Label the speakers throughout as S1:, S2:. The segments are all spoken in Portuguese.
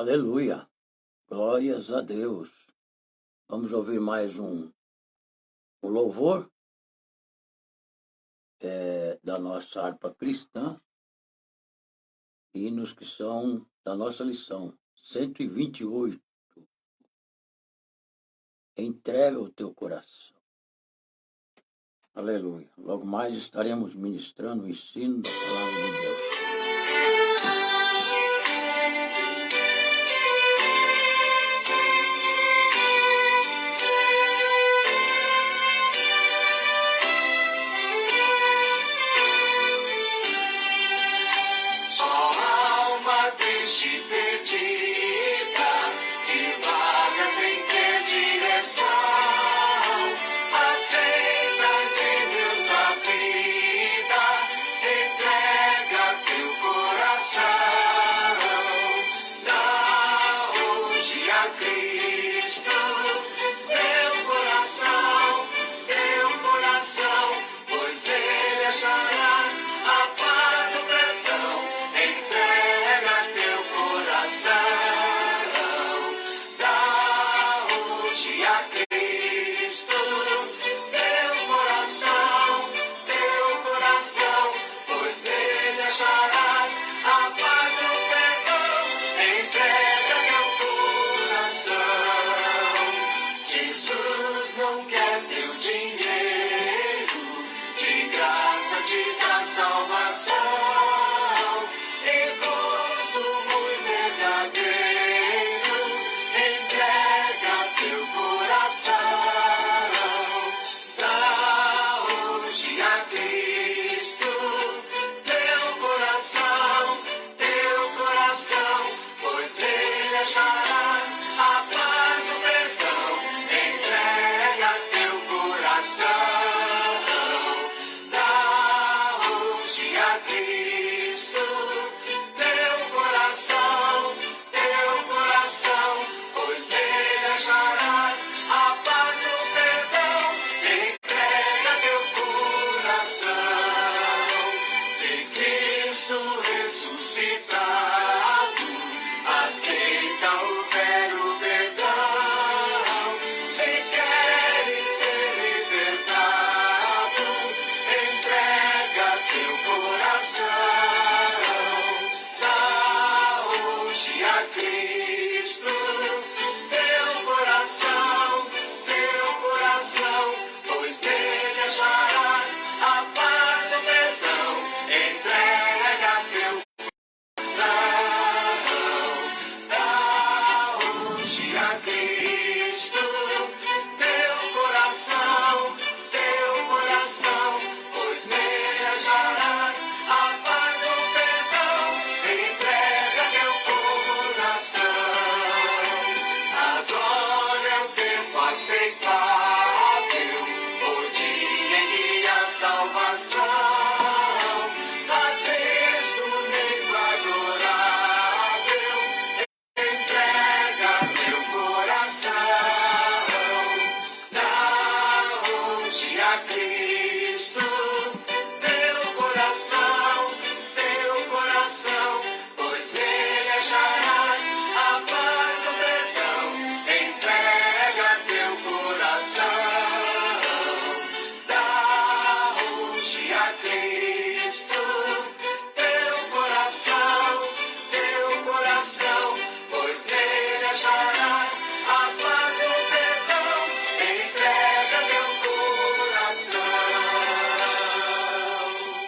S1: Aleluia, glórias a Deus. Vamos ouvir mais um louvor da nossa harpa cristã, hinos que são da nossa lição, 128. Entrega o teu coração. Aleluia. Logo mais estaremos ministrando o ensino da palavra de Deus.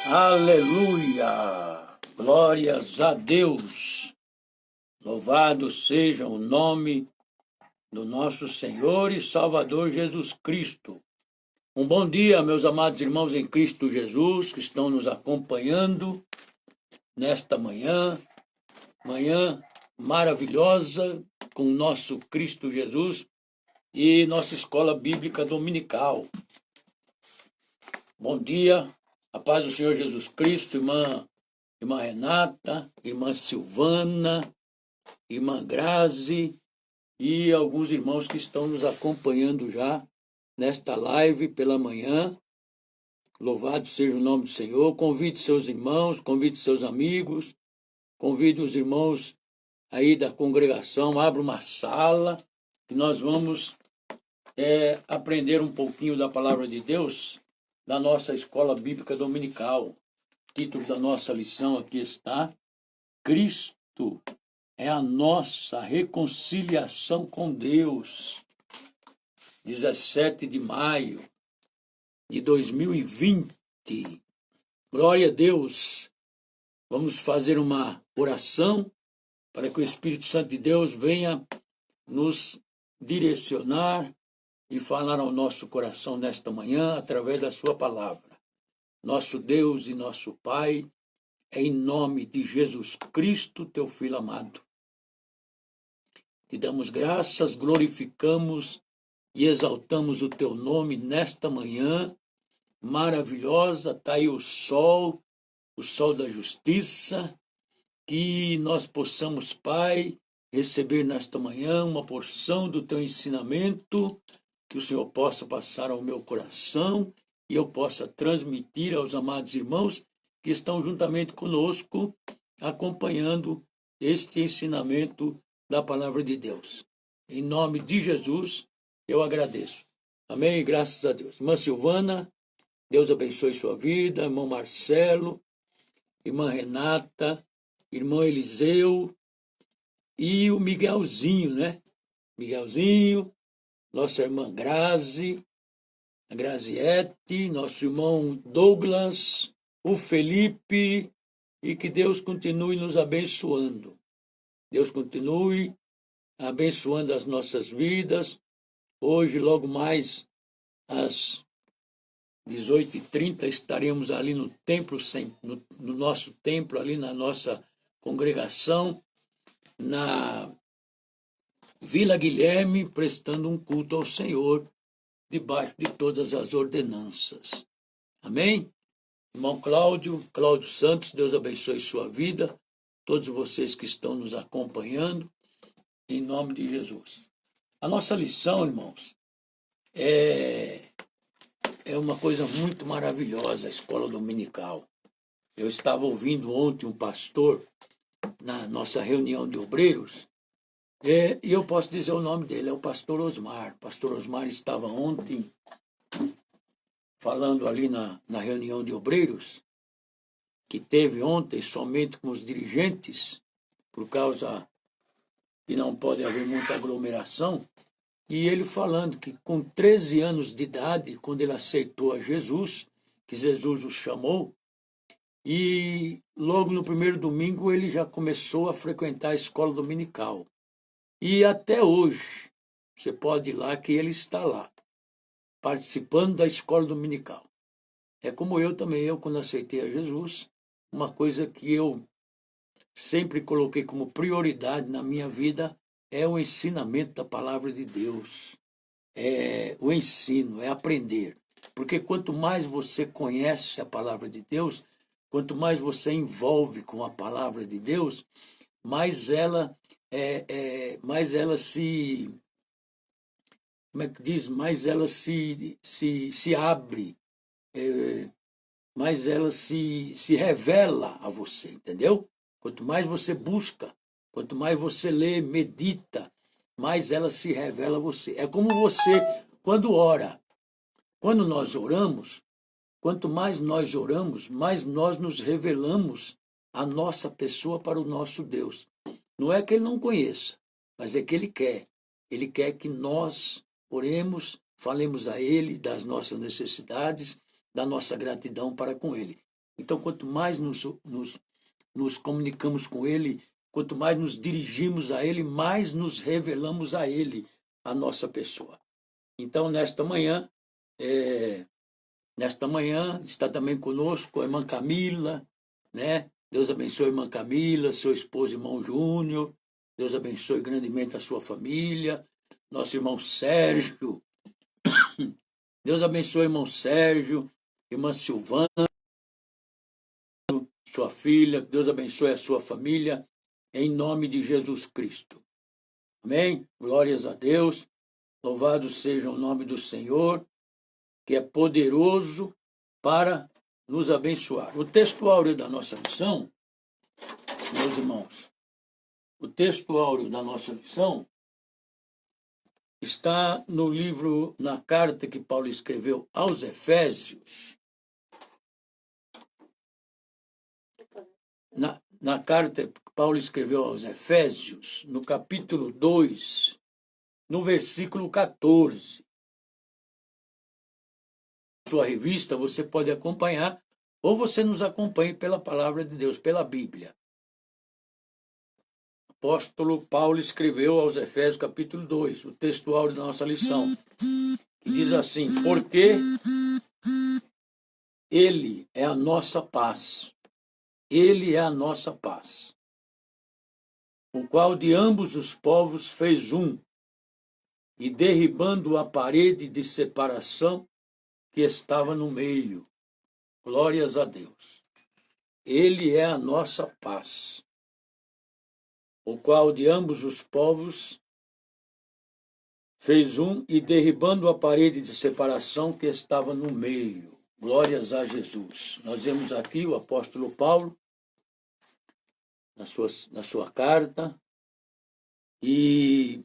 S1: Aleluia! Glórias a Deus! Louvado seja o nome do nosso Senhor e Salvador Jesus Cristo. Um bom dia, meus amados irmãos em Cristo Jesus, que estão nos acompanhando nesta manhã maravilhosa com o nosso Cristo Jesus e nossa escola bíblica dominical. Bom dia. A paz do Senhor Jesus Cristo, irmã Renata, irmã Silvana, irmã Grazi e alguns irmãos que estão nos acompanhando já nesta live pela manhã. Louvado seja o nome do Senhor. Convide seus irmãos, convide seus amigos, convide os irmãos aí da congregação, abra uma sala, que nós vamos aprender um pouquinho da palavra de Deus, da nossa escola bíblica dominical. O título da nossa lição aqui está: Cristo é a nossa reconciliação com Deus. 17 de maio de 2020. Glória a Deus. Vamos fazer uma oração para que o Espírito Santo de Deus venha nos direcionar e falar ao nosso coração nesta manhã através da sua palavra. Nosso Deus e nosso Pai, é em nome de Jesus Cristo, teu Filho amado. Te damos graças, glorificamos e exaltamos o teu nome nesta manhã maravilhosa. Está aí o sol da justiça, que nós possamos, Pai, receber nesta manhã uma porção do teu ensinamento, que o Senhor possa passar ao meu coração e eu possa transmitir aos amados irmãos que estão juntamente conosco, acompanhando este ensinamento da palavra de Deus. Em nome de Jesus, eu agradeço. Amém? Graças a Deus. Irmã Silvana, Deus abençoe sua vida. Irmão Marcelo, irmã Renata, irmão Eliseu e o Miguelzinho, né? Miguelzinho, nossa irmã Grazi, a Graziete, nosso irmão Douglas, o Felipe, e que Deus continue nos abençoando. Deus continue abençoando as nossas vidas. Hoje, logo mais, às 18h30, estaremos ali no templo, no nosso templo, ali na nossa congregação, na Vila Guilherme, prestando um culto ao Senhor, debaixo de todas as ordenanças. Amém? Irmão Cláudio Santos, Deus abençoe sua vida, todos vocês que estão nos acompanhando, em nome de Jesus. A nossa lição, irmãos, é uma coisa muito maravilhosa, a escola dominical. Eu estava ouvindo ontem um pastor na nossa reunião de obreiros, e eu posso dizer o nome dele, é o pastor Osmar. O pastor Osmar estava ontem falando ali na reunião de obreiros, que teve ontem somente com os dirigentes, por causa que não pode haver muita aglomeração, e ele falando que com 13 anos de idade, quando ele aceitou a Jesus, que Jesus o chamou, e logo no primeiro domingo ele já começou a frequentar a escola dominical. E até hoje, você pode ir lá que ele está lá, participando da escola dominical. É como eu também, eu quando aceitei a Jesus, uma coisa que eu sempre coloquei como prioridade na minha vida é o ensinamento da palavra de Deus. É o ensino, é aprender. Porque quanto mais você conhece a palavra de Deus, quanto mais você envolve com a palavra de Deus, mais ela se, como é que diz? Mais ela se abre, mais ela se revela a você, entendeu? Quanto mais você busca, quanto mais você lê, medita, mais ela se revela a você. É como você, quando ora. Quando nós oramos, quanto mais nós oramos, mais nós nos revelamos a nossa pessoa para o nosso Deus. Não é que ele não conheça, mas é que ele quer. Ele quer que nós oremos, falemos a ele das nossas necessidades, da nossa gratidão para com ele. Então, quanto mais nos comunicamos com ele, quanto mais nos dirigimos a ele, mais nos revelamos a ele, a nossa pessoa. Então, nesta manhã está também conosco a irmã Camila, né? Deus abençoe a irmã Camila, seu esposo, irmão Júnior. Deus abençoe grandemente a sua família. Nosso irmão Sérgio. Deus abençoe irmão Sérgio, irmã Silvana, sua filha. Deus abençoe a sua família, em nome de Jesus Cristo. Amém? Glórias a Deus. Louvado seja o nome do Senhor, que é poderoso para nos abençoar. O texto áureo da nossa lição, meus irmãos, O texto áureo da nossa lição está no livro, na carta que Paulo escreveu aos Efésios. Na carta que Paulo escreveu aos Efésios, no capítulo 2, no versículo 14. Sua revista você pode acompanhar, ou você nos acompanhe pela palavra de Deus, pela Bíblia. O apóstolo Paulo escreveu aos Efésios, capítulo 2, o texto áureo da nossa lição, que diz assim: porque Ele é a nossa paz. Ele é a nossa paz, o qual de ambos os povos fez um, e derribando a parede de separação que estava no meio. Glórias a Deus. Ele é a nossa paz, o qual de ambos os povos fez um, e derribando a parede de separação que estava no meio. Glórias a Jesus. Nós vemos aqui o apóstolo Paulo, na sua carta, e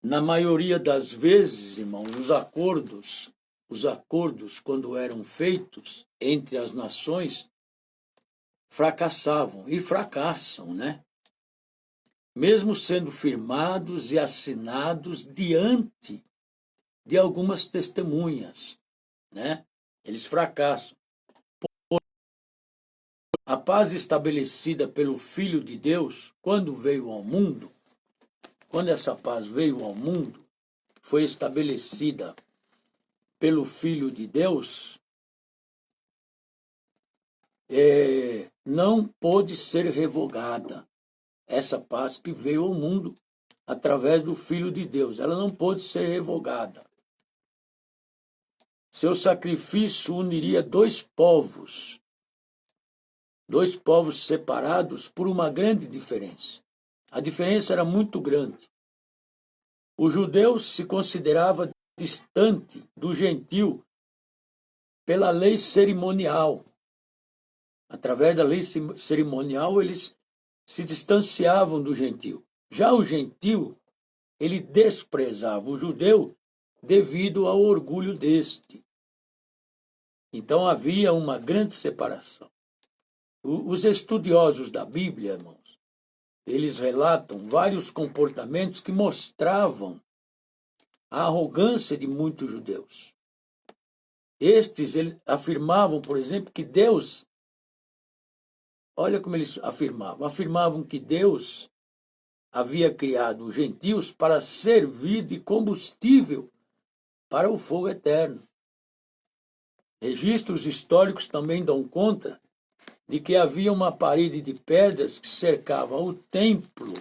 S1: na maioria das vezes, irmãos, os acordos, quando eram feitos entre as nações, fracassavam e fracassam, né? Mesmo sendo firmados e assinados diante de algumas testemunhas, né? Eles fracassam. A paz estabelecida pelo Filho de Deus, quando veio ao mundo, quando essa paz veio ao mundo, foi estabelecida pelo Filho de Deus, não pôde ser revogada. Essa paz que veio ao mundo através do Filho de Deus, ela não pôde ser revogada. Seu sacrifício uniria dois povos separados por uma grande diferença. A diferença era muito grande. O judeu se considerava distante do gentio pela lei cerimonial. Através da lei cerimonial, eles se distanciavam do gentio. Já o gentio, ele desprezava o judeu devido ao orgulho deste. Então havia uma grande separação. Os estudiosos da Bíblia, irmãos, eles relatam vários comportamentos que mostravam a arrogância de muitos judeus. Estes eles afirmavam, por exemplo, que Deus, olha como eles afirmavam que Deus havia criado os gentios para servir de combustível para o fogo eterno. Registros históricos também dão conta de que havia uma parede de pedras que cercava o templo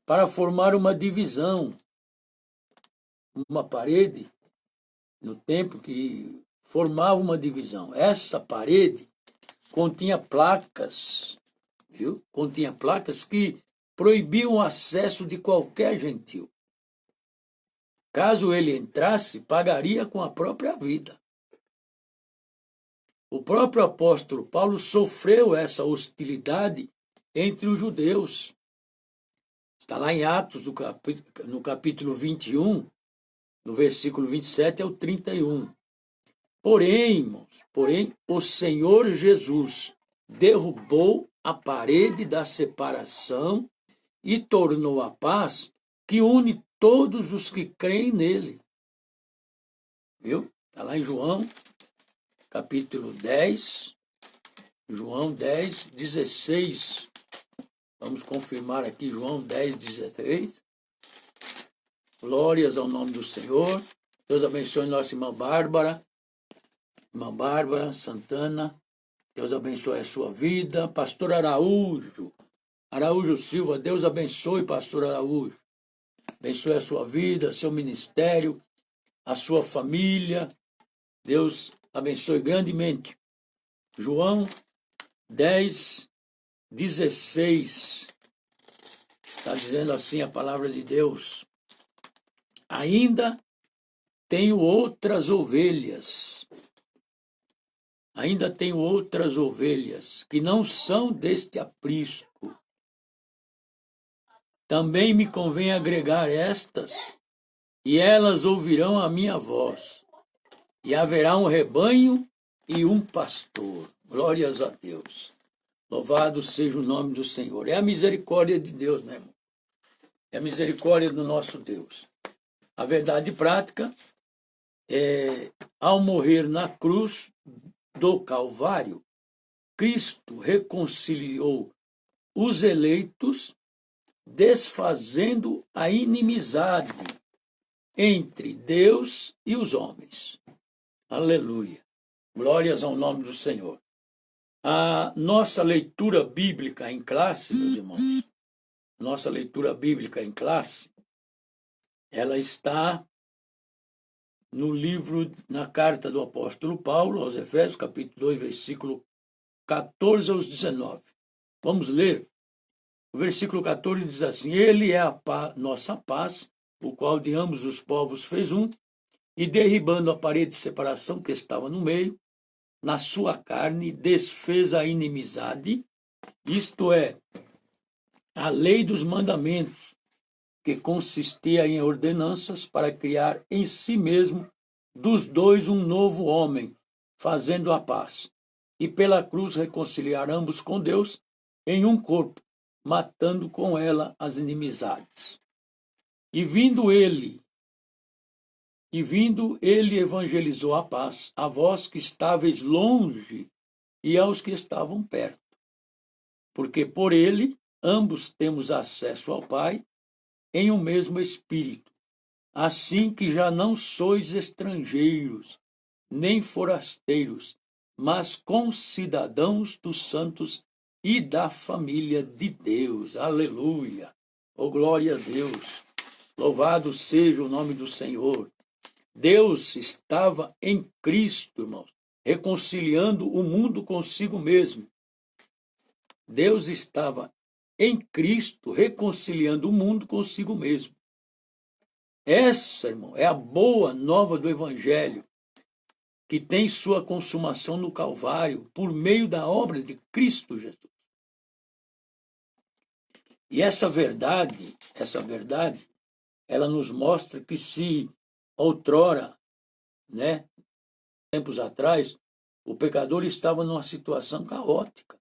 S1: para formar uma divisão. Uma parede no templo que formava uma divisão. Essa parede continha placas, viu? Continha placas que proibiam o acesso de qualquer gentil. Caso ele entrasse, pagaria com a própria vida. O próprio apóstolo Paulo sofreu essa hostilidade entre os judeus. Está lá em Atos, no capítulo 21, no versículo 27 ao 31. Porém, irmãos, o Senhor Jesus derrubou a parede da separação e tornou a paz que une todos os que creem nele. Viu? Está lá em João, capítulo 10, João 10, 16. Vamos confirmar aqui João 10, 16. Glórias ao nome do Senhor. Deus abençoe nossa irmã Bárbara Santana. Deus abençoe a sua vida. Pastor Araújo Silva, Deus abençoe, pastor Araújo. Abençoe a sua vida, seu ministério, a sua família. Deus abençoe grandemente. João 10, 16. Está dizendo assim a palavra de Deus: ainda tenho outras ovelhas. ainda tenho outras ovelhas que não são deste aprisco. Também me convém agregar estas, e elas ouvirão a minha voz, e haverá um rebanho e um pastor. Glórias a Deus. Louvado seja o nome do Senhor. É a misericórdia de Deus, né, irmão? É a misericórdia do nosso Deus. A verdade prática é, ao morrer na cruz do Calvário, Cristo reconciliou os eleitos, desfazendo a inimizade entre Deus e os homens. Aleluia. Glórias ao nome do Senhor. A nossa leitura bíblica em classe, meus irmãos, nossa leitura bíblica em classe, ela está no livro, na carta do apóstolo Paulo aos Efésios, capítulo 2, versículo 14 aos 19. Vamos ler. O versículo 14 diz assim: Ele é a nossa paz, o qual de ambos os povos fez um, e derribando a parede de separação que estava no meio, na sua carne desfez a inimizade, isto é, a lei dos mandamentos, que consistia em ordenanças para criar em si mesmo dos dois um novo homem, fazendo a paz, e pela cruz reconciliar ambos com Deus em um corpo, matando com ela as inimizades. E vindo ele evangelizou a paz a vós que estáveis longe e aos que estavam perto. Porque por ele ambos temos acesso ao Pai em um mesmo Espírito. Assim que já não sois estrangeiros, nem forasteiros, mas concidadãos dos santos e da família de Deus. Aleluia! Oh, glória a Deus! Louvado seja o nome do Senhor. Deus estava em Cristo, irmãos, reconciliando o mundo consigo mesmo. Deus estava em Cristo reconciliando o mundo consigo mesmo. Essa, irmão, é a boa nova do Evangelho, que tem sua consumação no Calvário por meio da obra de Cristo Jesus. E essa verdade, ela nos mostra que se outrora, tempos atrás, o pecador estava numa situação caótica.